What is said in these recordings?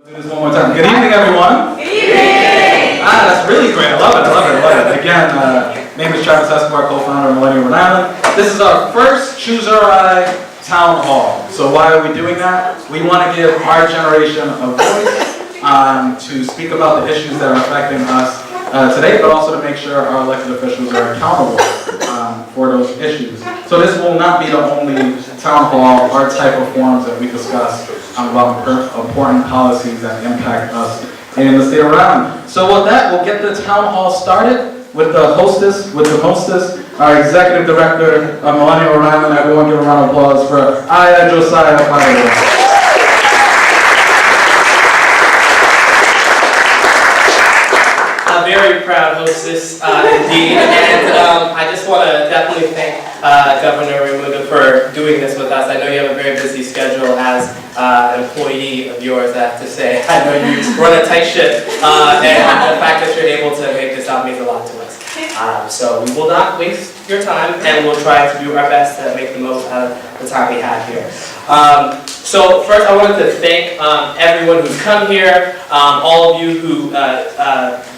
Do this one more time. Good evening, everyone. Good evening. That's really great. I love it. Again, name is Travis Escobar, co-founder of Millennials, Rhode Island. This is our first ChooseRI Town Hall. So why are we doing that? We want to give our generation a voice to speak about the issues that are affecting us today, but also to make sure our elected officials are accountable for those issues. So this will not be the only town hall or type of forums that we discuss about important policies that impact us in the state of Rhode Island. So with that, we'll get the town hall started with the hostess, our executive director of Millennials, Rhode Island. Everyone give a round of applause for Josiah Fire. Very proud hostess, indeed, and I just want to definitely thank Governor Raimondo for doing this with us. I know you have a very busy schedule as an employee of yours, I have to say. I know you run a tight ship, and the fact that you're able to make this out means a lot to us. So we will not waste your time, and we'll try to do our best to make the most out of the time we have here. So first I wanted to thank everyone who's come here, all of you who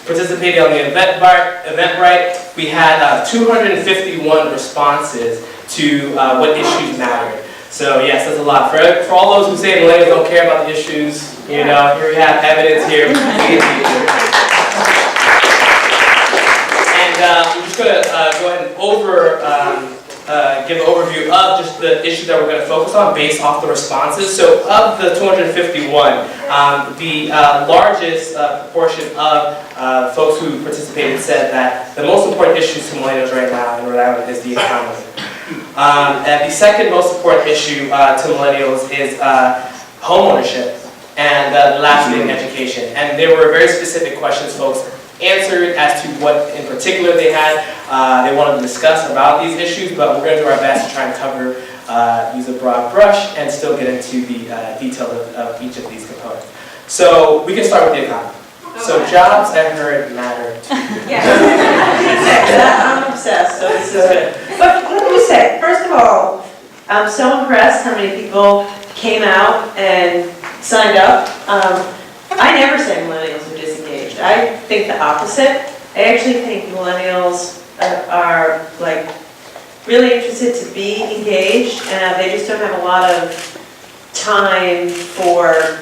participated on the Eventbrite. We had 251 responses to what issues mattered. So yes, that's a lot. For all those who say millennials don't care about the issues, you know, here we have evidence here. And I'm just going to go ahead and give an overview of just the issues that we're going to focus on based off the responses. So of the 251, the largest proportion of folks who participated said that the most important issues to millennials right now in Rhode Island is the economy. And the second most important issue to millennials is homeownership, and the last being education. And there were very specific questions folks answered as to what in particular they had. They wanted to discuss about these issues, but we're going to do our best to try and cover, use a broad brush, and still get into the detail of each of these components. So we can start with the economy. So jobs, I heard, matter to you. Yeah, I'm obsessed, so this is good. But let me say, first of all, I'm so impressed how many people came out and signed up. I never say millennials are disengaged. I think the opposite. I actually think millennials are like really interested to be engaged, and they just don't have a lot of time for,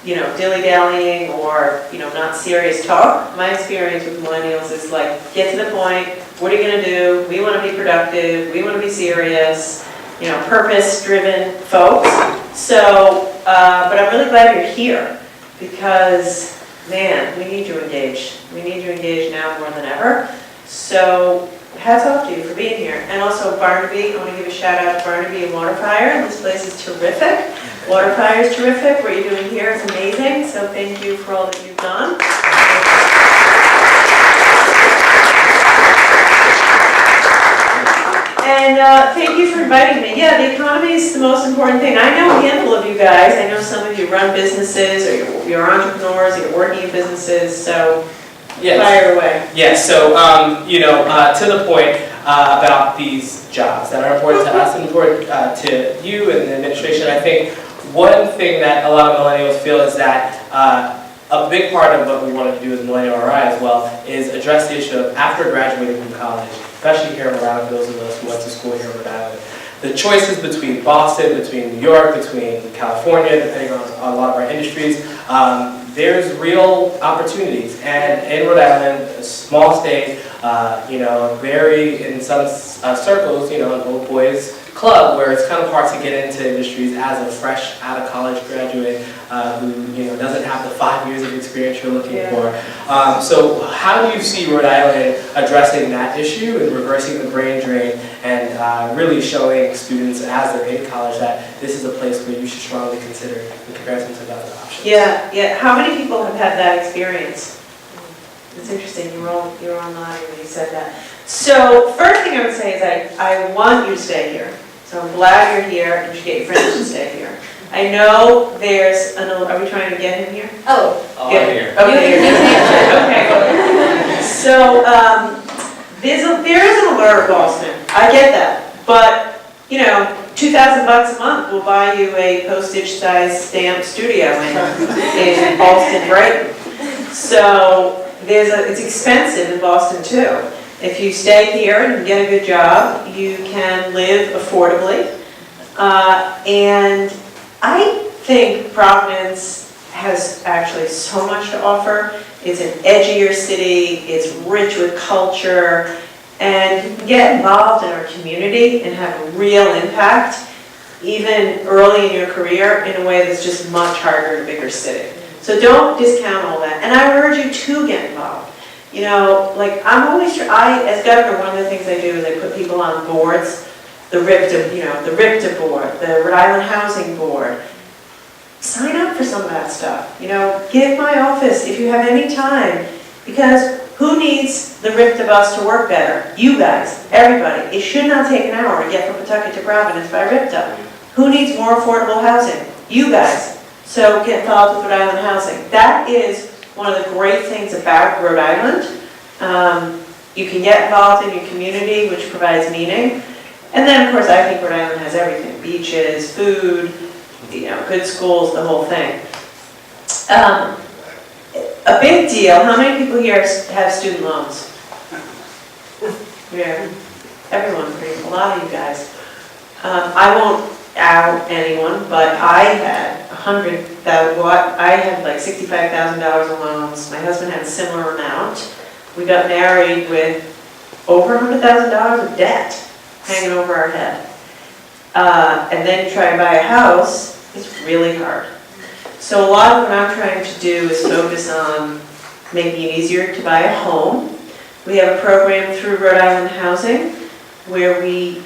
you know, dilly-dallying or, you know, not serious talk. My experience with millennials is like, get to the point, what are you going to do? We want to be productive, we want to be serious, you know, purpose-driven folks. So, but I'm really glad you're here because, man, we need you engaged. We need you engaged now more than ever. So, hats off to you for being here. And also Barnaby, I want to give a shout out to Barnaby and Waterfire. This place is terrific. Waterfire is terrific. What you're doing here is amazing. So thank you for all that you've done. And thank you for inviting me. Yeah, the economy is the most important thing. I know a handful of you guys. I know some of you run businesses, or you're entrepreneurs, or you're working in businesses. So yes. Fire away. Yes. So you know, to the point about these jobs that are important to us and important to you and the administration. I think one thing that a lot of millennials feel is that a big part of what we want to do as Millennial RI as well is address the issue of after graduating from college, especially here in Rhode Island, those of us who went to school here in Rhode Island, the choices between Boston, between New York, between California, depending on a lot of our industries, there's real opportunities. And in Rhode Island, a small state, you know, very, in some circles, you know, an old boys club where it's kind of hard to get into industries as a fresh out of college graduate who, you know, doesn't have the 5 years of experience you're looking for. So how do you see Rhode Island addressing that issue and reversing the brain drain and really showing students as they're in college that this is a place where you should strongly consider in comparison to the other options? Yeah. How many people have had that experience? It's interesting, you were all nodding when you said that. So first thing I would say is I want you to stay here. So I'm glad you're here, and you should get your friends to stay here. I know there's are we trying to get him here? Oh, I'm here. Okay, okay. So there is an alert, Boston. I get that, but you know, $2,000 a month will buy you a postage-sized stamp studio in Boston, Brighton. So it's expensive in Boston too. If you stay here and get a good job, you can live affordably. And I think Providence has actually so much to offer. It's an edgier city, it's rich with culture, and you can get involved in our community and have a real impact, even early in your career, in a way that's just much harder in a bigger city. So don't discount all that. And I urge you to get involved. You know, like as governor, one of the things I do is I put people on boards, the RIPTA board, the Rhode Island Housing Board. Sign up for some of that stuff. You know, give my office if you have any time, because who needs the RIPTA bus to work better? You guys, everybody. It should not take an hour to get from Pawtucket to Providence by RIPTA. Who needs more affordable housing? You guys. So get involved with Rhode Island Housing. That is one of the great things about Rhode Island. You can get involved in your community, which provides meaning. And then, of course, I think Rhode Island has everything. Beaches, food, you know, good schools, the whole thing. A big deal, how many people here have student loans? Yeah, everyone, a lot of you guys. I won't out anyone, but I had I had like $65,000 in loans. My husband had a similar amount. We got married with over $100,000 of debt hanging over our head. And then you try to buy a house, it's really hard. So a lot of what I'm trying to do is focus on making it easier to buy a home. We have a program through Rhode Island Housing where we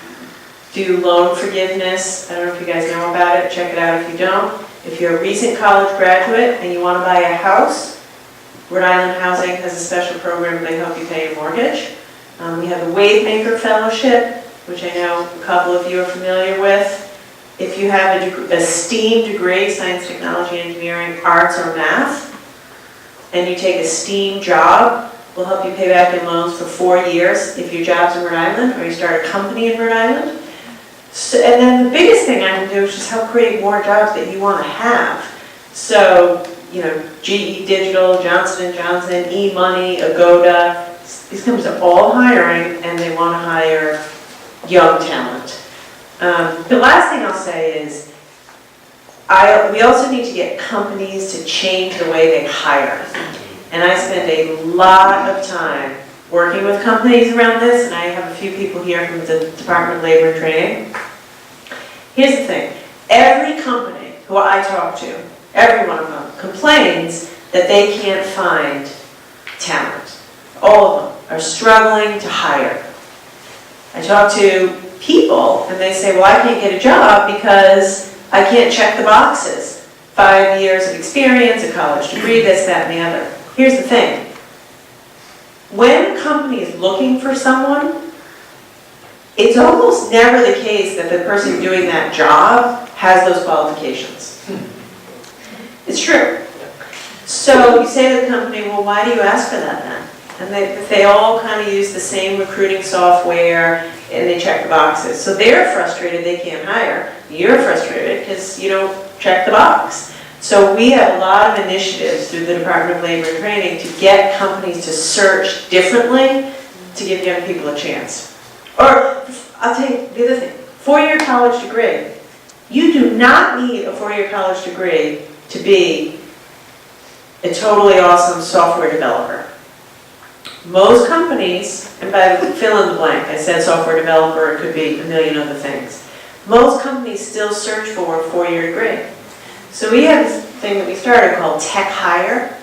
do loan forgiveness. I don't know if you guys know about it, check it out if you don't. If you're a recent college graduate and you want to buy a house, Rhode Island Housing has a special program where they help you pay your mortgage. We have a Wavemaker fellowship, which I know a couple of you are familiar with. If you have a STEAM degree, science, technology, engineering, arts, or math, and you take a STEAM job, we'll help you pay back your loans for 4 years if your job's in Rhode Island or you start a company in Rhode Island. So, and then the biggest thing I can do is just help create more jobs that you want to have. So, you know, GE Digital, Johnson & Johnson, eMoney, Agoda, these companies are all hiring and they want to hire young talent. The last thing I'll say is, we also need to get companies to change the way they hire. And I spend a lot of time working with companies around this, and I have a few people here from the Department of Labor and Training. Here's the thing, every company who I talk to, every one of them, complains that they can't find talent. All of them are struggling to hire. I talk to people and they say, well, I can't get a job because I can't check the boxes. 5 years of experience, a college degree, this, that, and the other. Here's the thing. When a company is looking for someone, it's almost never the case that the person doing that job has those qualifications. It's true. So you say to the company, well, why do you ask for that then? And they all kind of use the same recruiting software and they check the boxes. So they're frustrated they can't hire. You're frustrated because you don't check the box. So we have a lot of initiatives through the Department of Labor and Training to get companies to search differently to give young people a chance. Or, I'll tell you the other thing, 4-year college degree. You do not need a 4-year college degree to be a totally awesome software developer. Most companies, and by fill in the blank, I said software developer, it could be a million other things. Most companies still search for a 4-year degree. So we have this thing that we started called Tech Hire,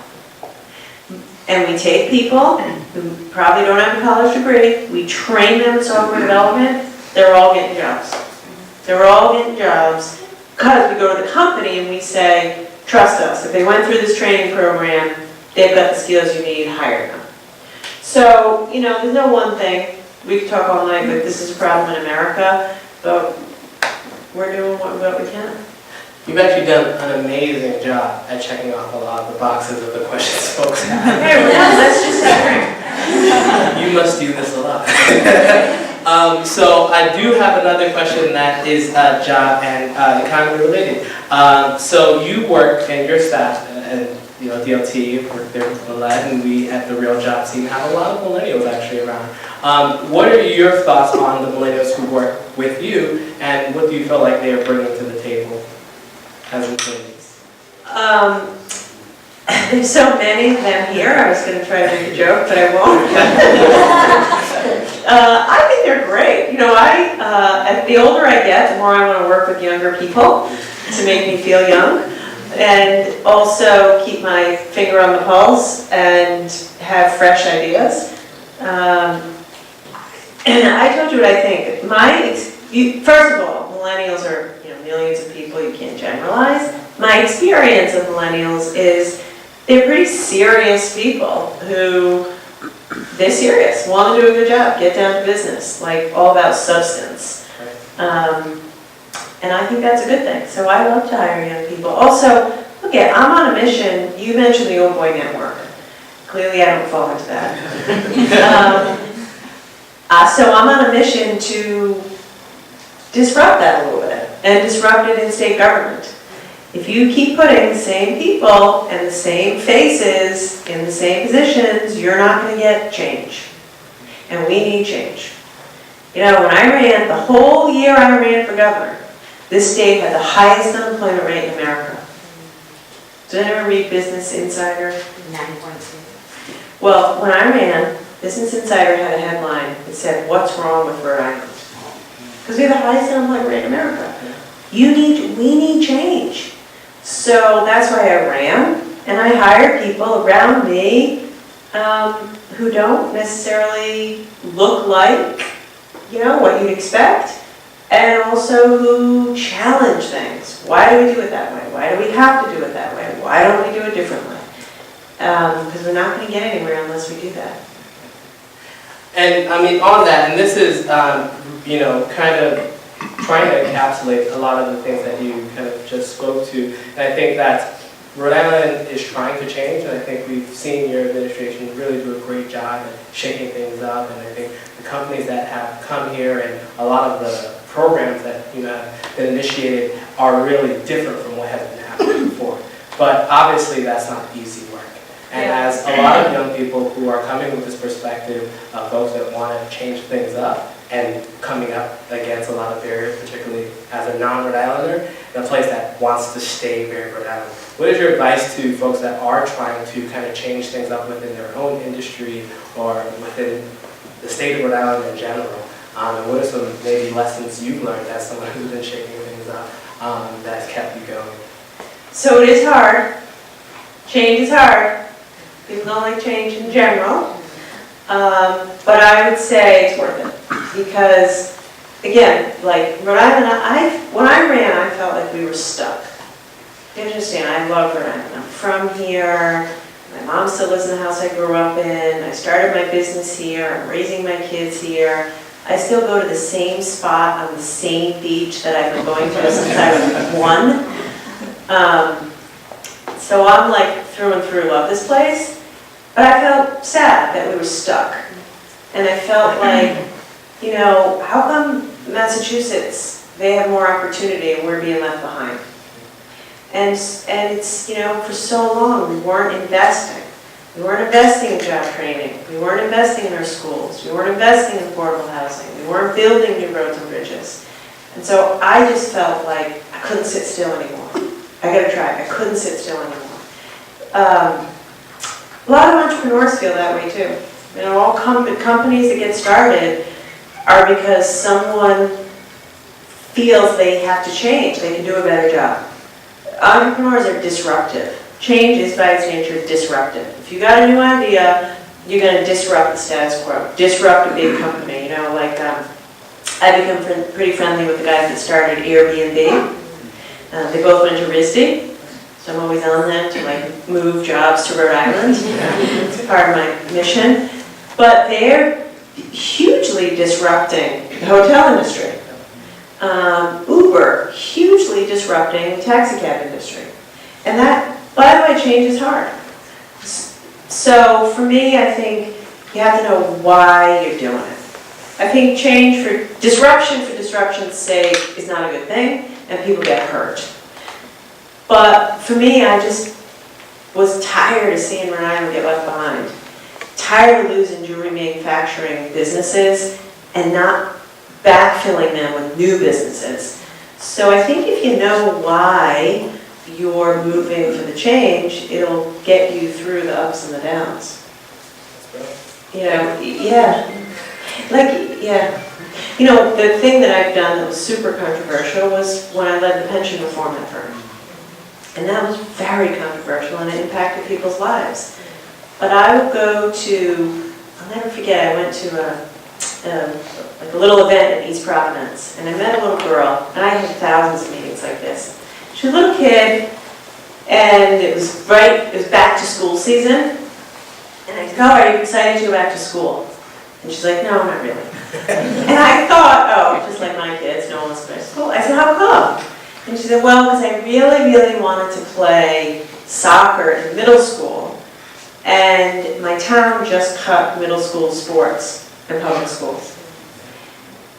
and we take people who probably don't have a college degree, we train them in software development, they're all getting jobs. They're all getting jobs because we go to the company and we say, trust us, if they went through this training program, they've got the skills you need, hire them. So, you know, there's no one thing, we could talk all night, but this is a problem in America, but we're doing what we can. You've actually done an amazing job at checking off a lot of the boxes of the questions folks have. Hey, let's just have a drink. You must do this a lot. So I do have another question that is job and economy related. So you work and your staff and DLT work there with Millette, and we at the Real Job Team have a lot of millennials actually around. What are your thoughts on the millennials who work with you, and what do you feel like they are bringing to the table as employees? There's so many of them here, I was gonna try to make a joke, but I won't. I think they're great. As the older I get, the more I wanna work with younger people to make me feel young, and also keep my finger on the pulse and have fresh ideas. And I told you what I think. First of all, millennials are millions of people, you can't generalize. My experience of millennials is they're pretty serious people who, they're serious, want to do a good job, get down to business, like all about substance. And I think that's a good thing. So I love to hire young people. Also, look, I'm on a mission. You mentioned the Old Boy Network. Clearly I don't fall into that. So I'm on a mission to disrupt that a little bit and disrupt it in state government. If you keep putting the same people and the same faces in the same positions, you're not going to get change. And we need change. When I ran, the whole year I ran for governor, this state had the highest unemployment rate in America. Did anyone read Business Insider? 9.2. Well, when I ran, Business Insider had a headline that said, "What's wrong with Rhode Island?" Because we have the highest unemployment rate in America. We need change. So that's why I ran, and I hired people around me who don't necessarily look like, what you'd expect, and also who challenge things. Why do we do it that way? Why do we have to do it that way? Why don't we do it differently? Because we're not going to get anywhere unless we do that. And on that, and this is, kind of trying to encapsulate a lot of the things that you kind of just spoke to. And I think that Rhode Island is trying to change, and I think we've seen your administration really do a great job at shaking things up. And I think the companies that have come here and a lot of the programs that have been initiated are really different from what has been happening before. But obviously that's not easy work. And as a lot of young people who are coming with this perspective of folks that want to change things up and coming up against a lot of barriers, particularly as a non-Rhode Islander, in a place that wants to stay very Rhode Island. What is your advice to folks that are trying to kind of change things up within their own industry or within the state of Rhode Island in general? And what are some maybe lessons you've learned as someone who's been shaking things up that has kept you going? So it is hard. Change is hard. People don't like change in general. But I would say it's worth it. Because, again, like Rhode Island, when I ran, I felt like we were stuck. You understand, I love Rhode Island. I'm from here. My mom still lives in the house I grew up in. I started my business here. I'm raising my kids here. I still go to the same spot on the same beach that I've been going to since I was 1. So I'm like through and through love this place. But I felt sad that we were stuck. And I felt like, how come Massachusetts, they have more opportunity and we're being left behind? And it's, for so long we weren't investing. We weren't investing in job training. We weren't investing in our schools. We weren't investing in affordable housing. We weren't building new roads and bridges. And so I just felt like I couldn't sit still anymore. I gotta try. I couldn't sit still anymore. A lot of entrepreneurs feel that way too. All companies that get started are because someone feels they have to change. They can do a better job. Entrepreneurs are disruptive. Change is by its nature disruptive. If you got a new idea, you're going to disrupt the status quo, disrupt a big company. I become pretty friendly with the guys that started Airbnb. They both went to RISD, so I'm always on them to move jobs to Rhode Island. It's part of my mission. But they're hugely disrupting the hotel industry. Uber, hugely disrupting the taxi cab industry. And that, by the way, change is hard. So for me, I think you have to know why you're doing it. I think disruption for disruption's sake is not a good thing, and people get hurt. But for me, I just was tired of seeing Rhode Island get left behind. Tired of losing jewelry manufacturing businesses and not backfilling them with new businesses. So I think if you know why you're moving for the change, it'll get you through the ups and the downs. You know, yeah. You know, the thing that I've done that was super controversial was when I led the pension reform effort. And that was very controversial and it impacted people's lives. But I would go to, I'll never forget, I went to like a little event in East Providence, and I met a little girl, and I had thousands of meetings like this. She was a little kid, and it was back to school season, and I said, "Oh, are you excited to go back to school?" And she's like, "No, not really." And I thought, oh, just like my kids, no one wants to go to school. I said, "How come?" And she said, "Well, because I really, really wanted to play soccer in middle school, and my town just cut middle school sports in public schools."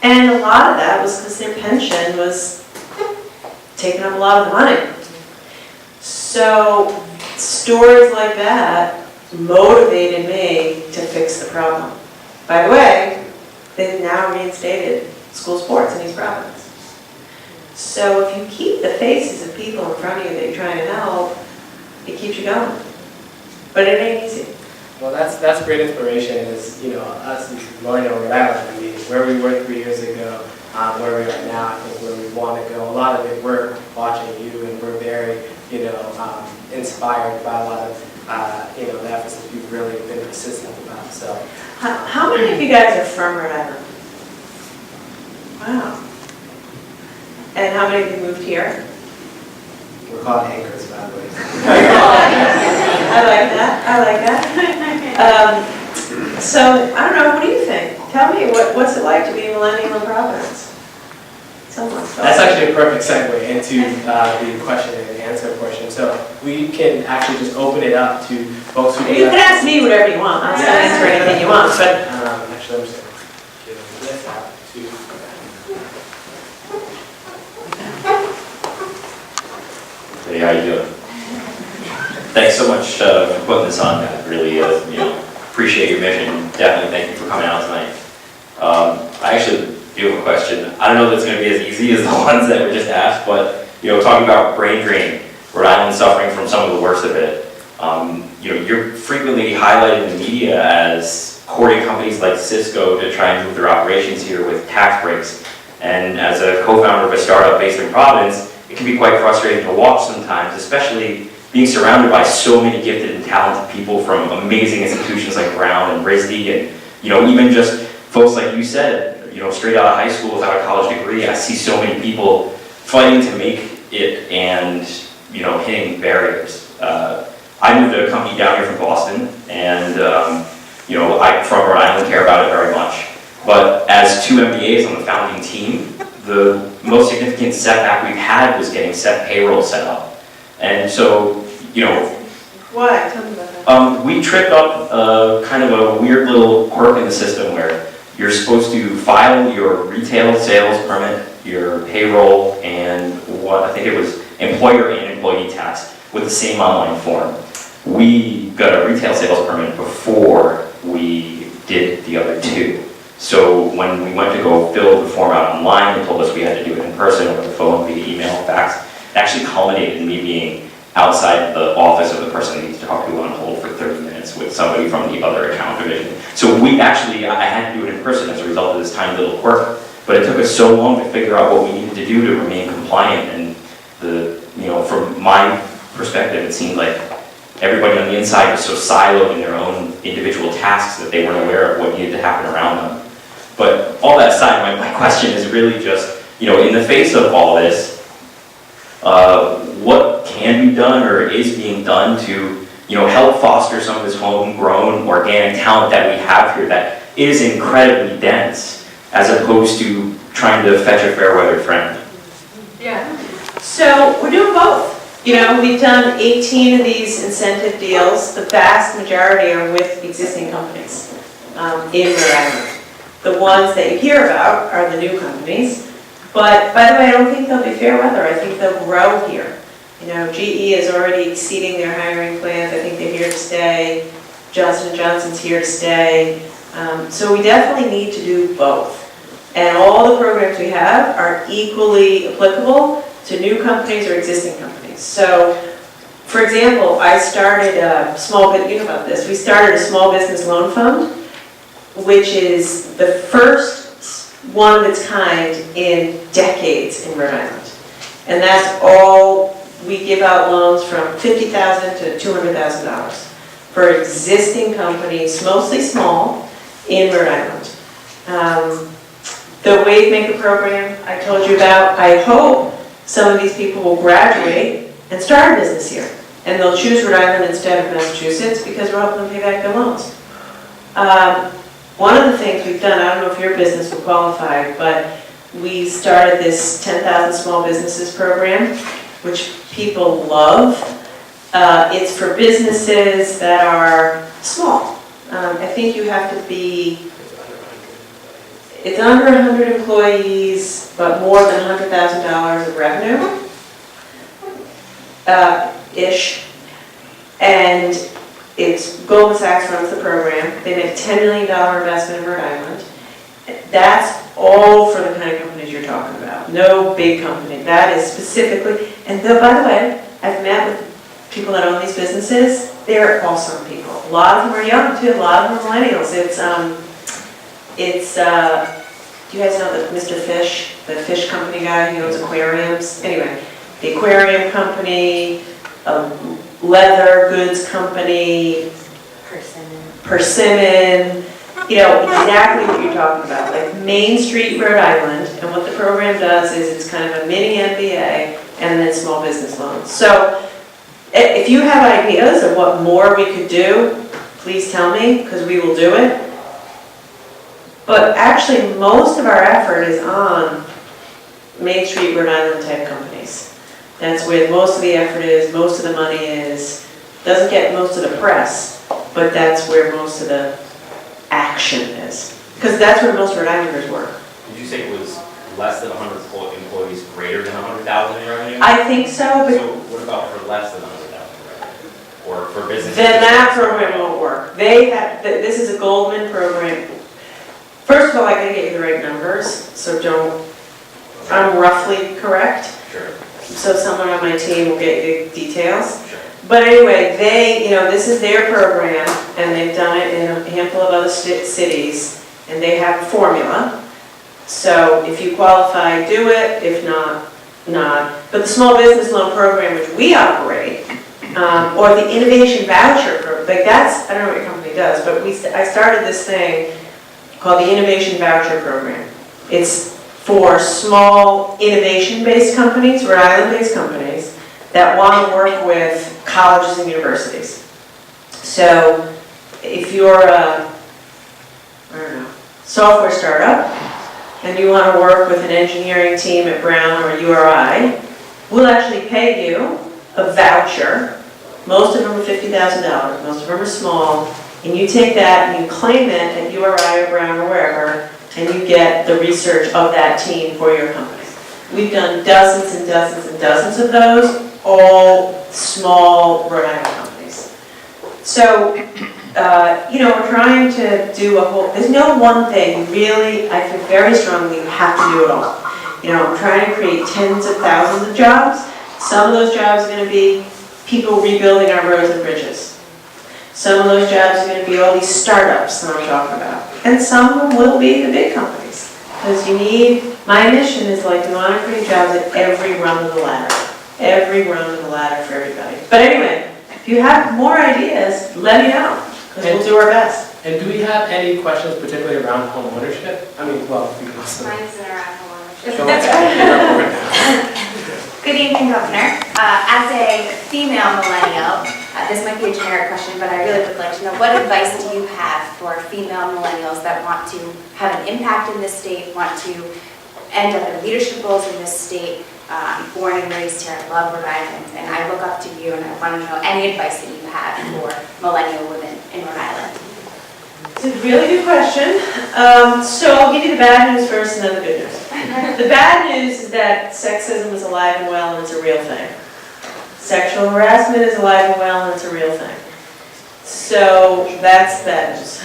And a lot of that was because their pension was taking up a lot of the money. So stories like that motivated me to fix the problem. By the way, they've now reinstated school sports in East Providence. So if you keep the faces of people in front of you that you're trying to help, it keeps you going. But it ain't easy. Well, that's great inspiration. Is us in Millennial Rhode Island. I mean, where we were 3 years ago, where we are now. I think where we want to go. A lot of it, we're watching you, and we're very inspired by a lot of the efforts that you've really been persistent about. So, how many of you guys are from Rhode Island? Wow. And how many of you moved here? We're called anchors, by the way. I like that. So, I don't know, what do you think? Tell me, what's it like to be a millennial in Providence? That's actually a perfect segue into the question and answer portion. So we can actually just open it up to folks who... You can ask me whatever you want. I'll answer anything you want. But actually, I'm just going to give this out to... Hey, how you doing? Thanks so much for putting this on. I really, appreciate your mission. Definitely thank you for coming out tonight. I actually do have a question. I don't know if it's going to be as easy as the ones that were just asked, but talking about brain drain, Rhode Island suffering from some of the worst of it. You're frequently highlighted in the media as courting companies like Cisco to try and move their operations here with tax breaks. And as a co-founder of a startup based in Providence, it can be quite frustrating to watch sometimes, especially being surrounded by so many gifted and talented people from amazing institutions like Brown and RISD, and even just folks like you said, straight out of high school without a college degree. I see so many people fighting to make it and hitting barriers. I moved a company down here from Boston, and I from Rhode Island care about it very much. But as two MBAs on the founding team, the most significant setback we've had was getting set payroll set up. And so, why? Tell me about that. We tripped up kind of a weird little quirk in the system where you're supposed to file your retail sales permit, your payroll, and what I think it was employer and employee tax with the same online form. We got a retail sales permit before we did the other two. So when we went to go fill the form out online, they told us we had to do it in person, over the phone, via email, fax. It actually culminated in me being outside the office of the person I need to talk to on hold for 30 minutes with somebody from the other account division. So I had to do it in person as a result of this tiny little quirk, but it took us so long to figure out what we needed to do to remain compliant. And from my perspective, it seemed like everybody on the inside was so siloed in their own individual tasks that they weren't aware of what needed to happen around them. But all that aside, my question is really just, in the face of all this, what can be done or is being done to help foster some of this homegrown organic talent that we have here that is incredibly dense, as opposed to trying to fetch a fair weather friend? Yeah. So we're doing both. We've done 18 of these incentive deals. The vast majority are with existing companies in Rhode Island. The ones that you hear about are the new companies. But by the way, I don't think they'll be fair weather. I think they'll grow here. You know, GE is already exceeding their hiring plans. I think they're here to stay. Johnson & Johnson's here to stay. So we definitely need to do both. And all the programs we have are equally applicable to new companies or existing companies. So, for example, I started a small bit, you know about this, we started a small business loan fund, which is the first one of its kind in decades in Rhode Island. And that's all, we give out loans from $50,000 to $200,000 for existing companies, mostly small, in Rhode Island. The Wavemaker program I told you about, I hope some of these people will graduate and start a business here. And they'll choose Rhode Island instead of Massachusetts because we're helping them pay back their loans. One of the things we've done, I don't know if your business will qualify, but we started this 10,000 Small Businesses program, which people love. It's for businesses that are small. I think you have to be, it's under 100 employees, but more than $100,000 of revenue, ish. And it's Goldman Sachs runs the program. They made a $10 million investment in Rhode Island. That's all for the kind of companies you're talking about. No big company. That is specifically, and though, by the way, I've met with people that own these businesses. They're awesome people. A lot of them are young too. A lot of them are millennials. Do you guys know that Mr. Fish, the fish company guy, he owns aquariums? Anyway, the aquarium company, leather goods company, Persimmon, you know, exactly what you're talking about. Like Main Street, Rhode Island, and what the program does is it's kind of a mini MBA and then small business loans. So if you have ideas of what more we could do, please tell me, because we will do it. But actually, most of our effort is on Main Street, Rhode Island type companies. That's where most of the effort is, most of the money is. Doesn't get most of the press, but that's where most of the action is. Because that's where most Rhode Islanders work. Did you say it was less than 100 employees, greater than 100,000 in revenue? I think so, but So what about for less than 100,000 in revenue? Or for businesses? then that program won't work. They have, this is a Goldman program. First of all, I gotta get you the right numbers, so don't, I'm roughly correct. Sure. So someone on my team will get you the details. Sure. But anyway, they, you know, this is their program, and they've done it in a handful of other cities, and they have a formula. So if you qualify, do it. If not, not. But the small business loan program, which we operate, or the innovation voucher program, like that's, I don't know what your company does, but I started this thing called the Innovation Voucher Program. It's for small innovation-based companies, Rhode Island-based companies, that want to work with colleges and universities. So if you're a, I don't know, software startup, and you want to work with an engineering team at Brown or URI, we'll actually pay you a voucher. Most of them are $50,000, most of them are small, and you take that and you claim it at URI or Brown or wherever, and you get the research of that team for your company. We've done dozens and dozens and dozens of those, all small Rhode Island companies. So, you know, we're trying to do a whole, there's no one thing, really, I feel very strongly you have to do it all. You know, I'm trying to create tens of thousands of jobs. Some of those jobs are going to be people rebuilding our roads and bridges. Some of those jobs are going to be all these startups that I'm talking about. And some of them will be the big companies. Because you need, my mission is like we want to create jobs at every rung of the ladder. Every rung of the ladder for everybody. But anyway, if you have more ideas, let me know. Because we'll do our best. And do we have any questions particularly around home ownership? I mean, well, we can also. Mine's around home ownership. Go That's ahead. right. Good evening, Governor. As a female millennial, this might be a generic question, but I really would like to know, what advice do you have for female millennials that want to have an impact in this state, want to end up in leadership roles in this state, born and raised here, I love Rhode Island, and I look up to you and I want to know any advice that you have for millennial women in Rhode Island. It's a really good question. So I'll give you the bad news first and then the good news. The bad news is that sexism is alive and well and it's a real thing. Sexual harassment is alive and well and it's a real thing. So that's bad news.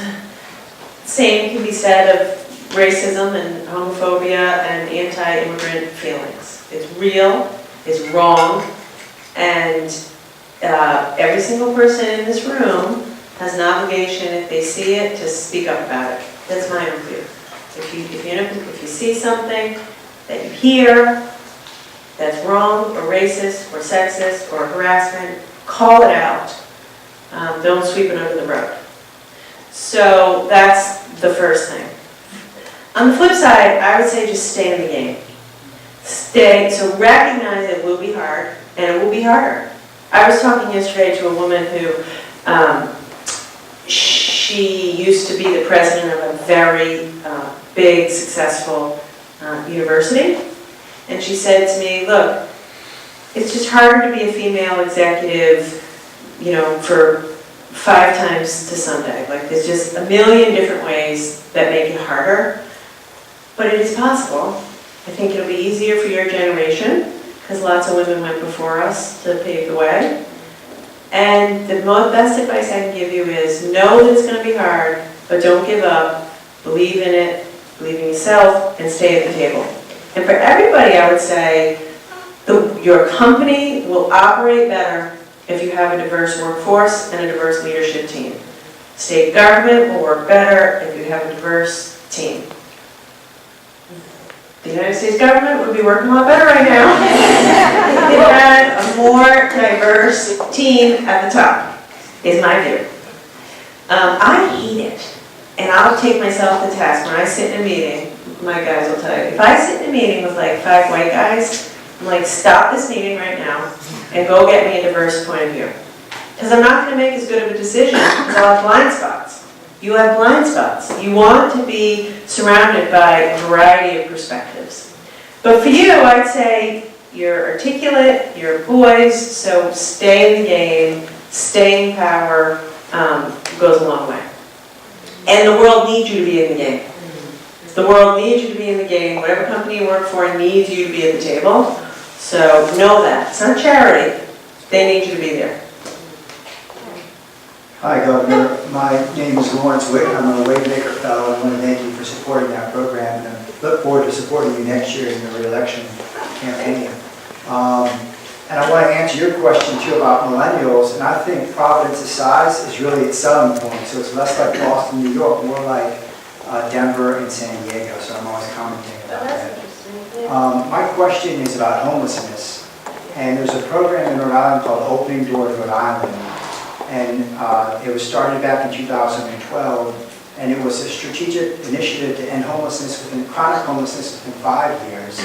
Same can be said of racism and homophobia and anti-immigrant feelings. It's real, it's wrong, and every single person in this room has an obligation, if they see it, to speak up about it. That's my own view. If you see something that you hear that's wrong or racist or sexist or harassment, call it out. Don't sweep it under the rug. So that's the first thing. On the flip side, I would say just stay in the game. So recognize it will be hard, and it will be harder. I was talking yesterday to a woman who, she used to be the president of a very big, successful university, and she said to me, look, it's just harder to be a female executive, you know, for 5 times to Sunday. Like, there's just a million different ways that make it harder, but it is possible. I think it'll be easier for your generation, because lots of women went before us to pave the way. And the best advice I can give you is know that it's going to be hard, but don't give up. Believe in it, believe in yourself, and stay at the table. And for everybody, I would say your company will operate better if you have a diverse workforce and a diverse leadership team. State government will work better if you have a diverse team. The United States government would be working a lot better right now if it had a more diverse team at the top, is my view. I hate it, and I'll take myself to task when I sit in a meeting. My guys will tell you, if I sit in a meeting with like 5 white guys, I'm like, stop this meeting right now and go get me a diverse point of view. Because I'm not going to make as good of a decision because I'll have blind spots. You have blind spots. You want to be surrounded by a variety of perspectives. But for you, I'd say you're articulate, you're poised, so stay in the game, stay in power goes a long way. And the world needs you to be in the game. The world needs you to be in the game. Whatever company you work for needs you to be at the table. So know that. It's not charity. They need you to be there. Hi, Governor. My name is Lawrence Witt. I'm a Wavemaker Fellow. I want to thank you for supporting that program, and I look forward to supporting you next year in the re-election campaign. And I want to answer your question, too, about millennials, and I think Providence's size is really its selling point. So it's less like Boston, New York, more like Denver and San Diego, so I'm always commenting about that. My question is about homelessness, and there's a program in Rhode Island called Opening Doors Rhode Island, and it was started back in 2012, and it was a strategic initiative to end homelessness chronic homelessness within 5 years,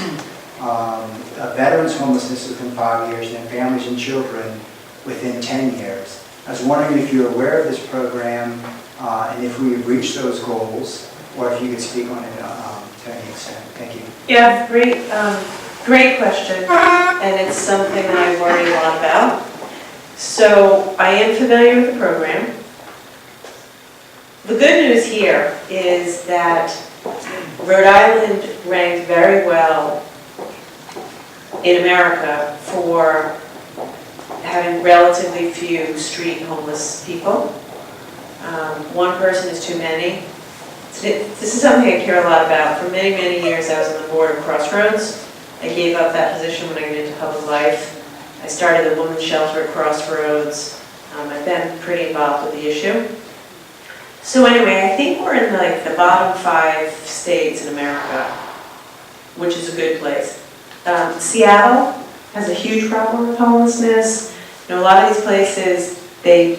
veterans homelessness within 5 years, and families and children within 10 years. I was wondering if you're aware of this program, and if we've reached those goals, or if you could speak on it to any extent. Thank you. Yeah, great question, and it's something that I worry a lot about. So I am familiar with the program. The good news here is that Rhode Island ranked very well in America for having relatively few street homeless people. One person is too many. This is something I care a lot about. For many, many years I was on the board of Crossroads. I gave up that position when I got into public life. I started a women's shelter at Crossroads. I've been pretty involved with the issue. So anyway, I think we're in like the bottom 5 states in America, which is a good place. Seattle has a huge problem with homelessness. You know, a lot of these places, they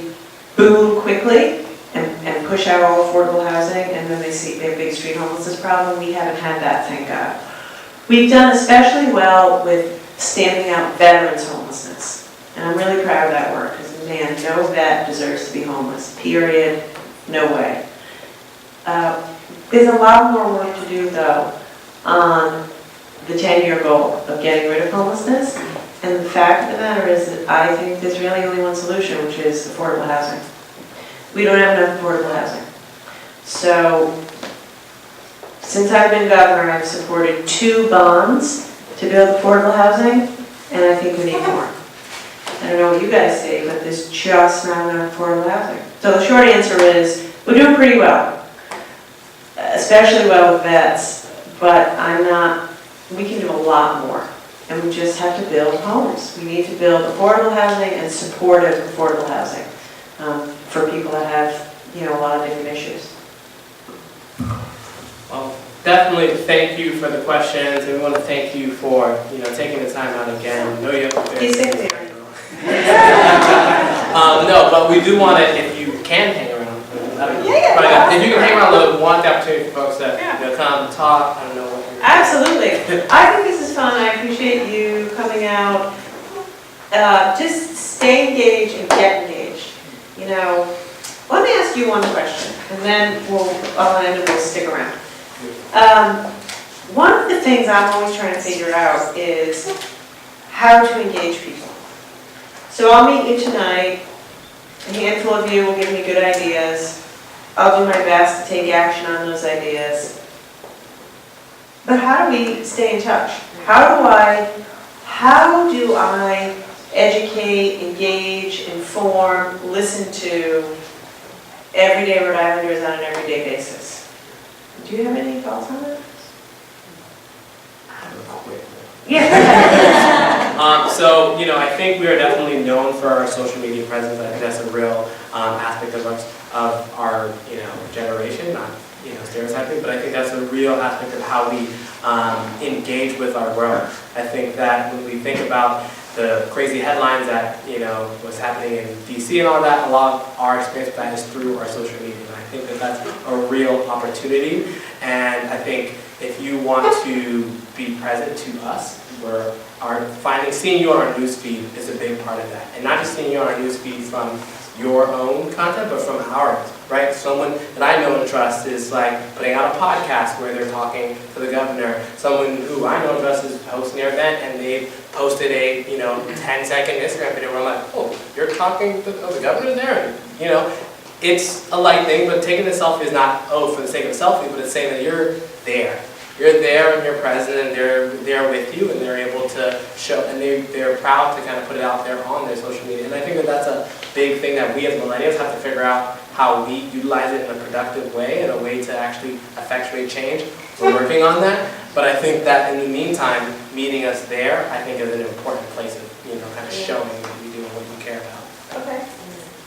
boom quickly and push out all affordable housing, and then they have a big street homelessness problem. We haven't had that, thank God. We've done especially well with stamping out veterans homelessness. And I'm really proud of that work, because man, no vet deserves to be homeless, period, no way. There's a lot more work to do though on the 10-year goal of getting rid of homelessness. And the fact of the matter is that I think there's really only one solution, which is affordable housing. We don't have enough affordable housing. So, since I've been governor, I've supported 2 bonds to build affordable housing, and I think we need more. I don't know what you guys say, but there's just not enough affordable housing. So the short answer is, we're doing pretty well, especially well with vets, but we can do a lot more. And we just have to build homes. We need to build affordable housing and supportive affordable housing for people that have, a lot of different issues. Well, definitely thank you for the questions, and we want to thank you for, taking the time out again. I know you have to. He's 60. No, but we do want to, if you can hang around. If you can hang around, we want the opportunity for folks to come talk. I don't know what you're. Absolutely. I think this is fun. I appreciate you coming out. Just stay engaged and get engaged. Let me ask you one question, and then I'll end and we'll stick around. One of the things I'm always trying to figure out is how to engage people. So I'll meet you tonight. A handful of you will give me good ideas. I'll do my best to take action on those ideas. But how do we stay in touch? How do I educate, engage, inform, listen to everyday Rhode Islanders on an everyday basis? Do you have any thoughts on that? Yeah. So, I think we are definitely known for our social media presence. I think that's a real aspect of our generation, not stereotyping, but I think that's a real aspect of how we engage with our world. I think that when we think about the crazy headlines that what's happening in DC and all that, a lot of our experience with that is through our social media. And I think that that's a real opportunity. And I think if you want to be present to us, seeing you on our newsfeed is a big part of that. And not just seeing you on our newsfeed from your own content, but from ours, right? Someone that I know and trust is putting out a podcast where they're talking to the governor. Someone who I know and trust is hosting their event, and they've posted a 10-second Instagram video where I'm like, oh, you're talking to the governor there? And, it's a light thing, but taking the selfie is not, for the sake of a selfie, but it's saying that you're there. You're there and you're present, and they're there with you, and they're able to show, and they're proud to kind of put it out there on their social media. And I think that that's a big thing that we as millennials have to figure out how we utilize it in a productive way, in a way to actually effectuate change. We're working on that, but I think that in the meantime, meeting us there, I think is an important place of, kind of showing what we do and what we care about. Okay.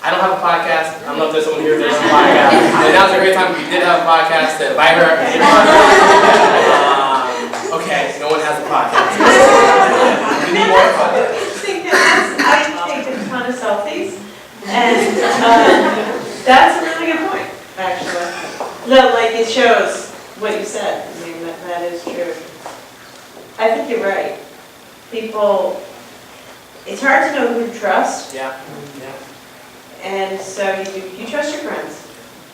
I don't have a podcast. I don't know if there's someone here who does a podcast. And now's a great time if you did have a podcast to invite her. Okay, no one has a podcast. We need more podcasts. I take a ton of selfies, and that's a really good point, actually. No, it shows what you said. I mean, that is true. I think you're right. People, it's hard to know who to trust. Yeah. And so you trust your friends.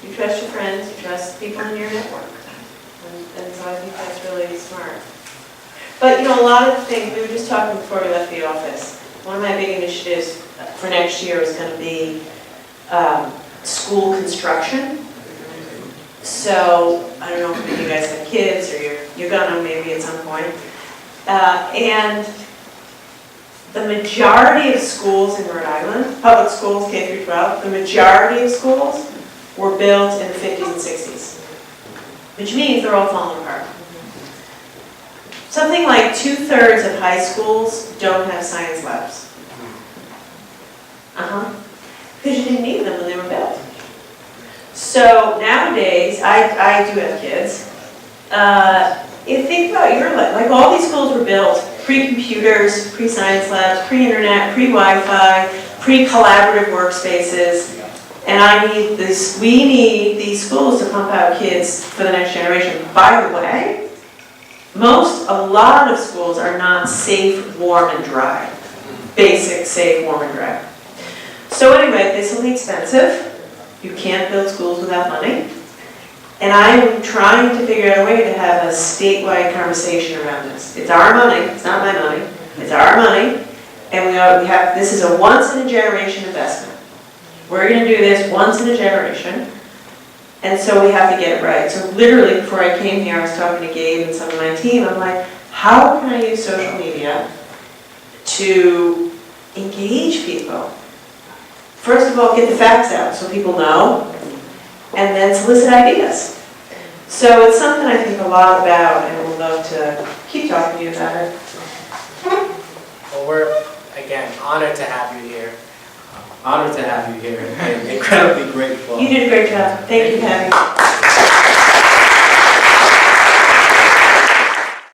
You trust your friends, you trust people in your network. And so I think that's really smart. But a lot of the things, we were just talking before we left the office, one of my big initiatives for next year is going to be school construction. So, I don't know if you guys have kids, or you're gonna maybe at some point. And the majority of schools in Rhode Island, public schools, K through 12, the majority of schools were built in the 50s and 60s, which means they're all falling apart. Something like 2/3 of high schools don't have science labs. Because you didn't need them when they were built. So nowadays, I do have kids. You think about your life, all these schools were built pre-computers, pre-science labs, pre-internet, pre-Wi-Fi, pre-collaborative workspaces. And we need these schools to pump out kids for the next generation. By the way, a lot of schools are not safe, warm, and dry. Basic, safe, warm, and dry. So anyway, this will be expensive. You can't build schools without money. And I'm trying to figure out a way to have a statewide conversation around this. It's our money, it's not my money, it's our money. And this is a once in a generation investment. We're gonna do this once in a generation. And so we have to get it right. So literally, before I came here, I was talking to Gabe and some of my team. I'm like, how can I use social media to engage people? First of all, get the facts out so people know, and then solicit ideas. So it's something I think a lot about, and we'll love to keep talking to you about it. Well, we're, again, honored to have you here. Honored to have you here, and incredibly grateful. You did a great job. Thank you, Patty.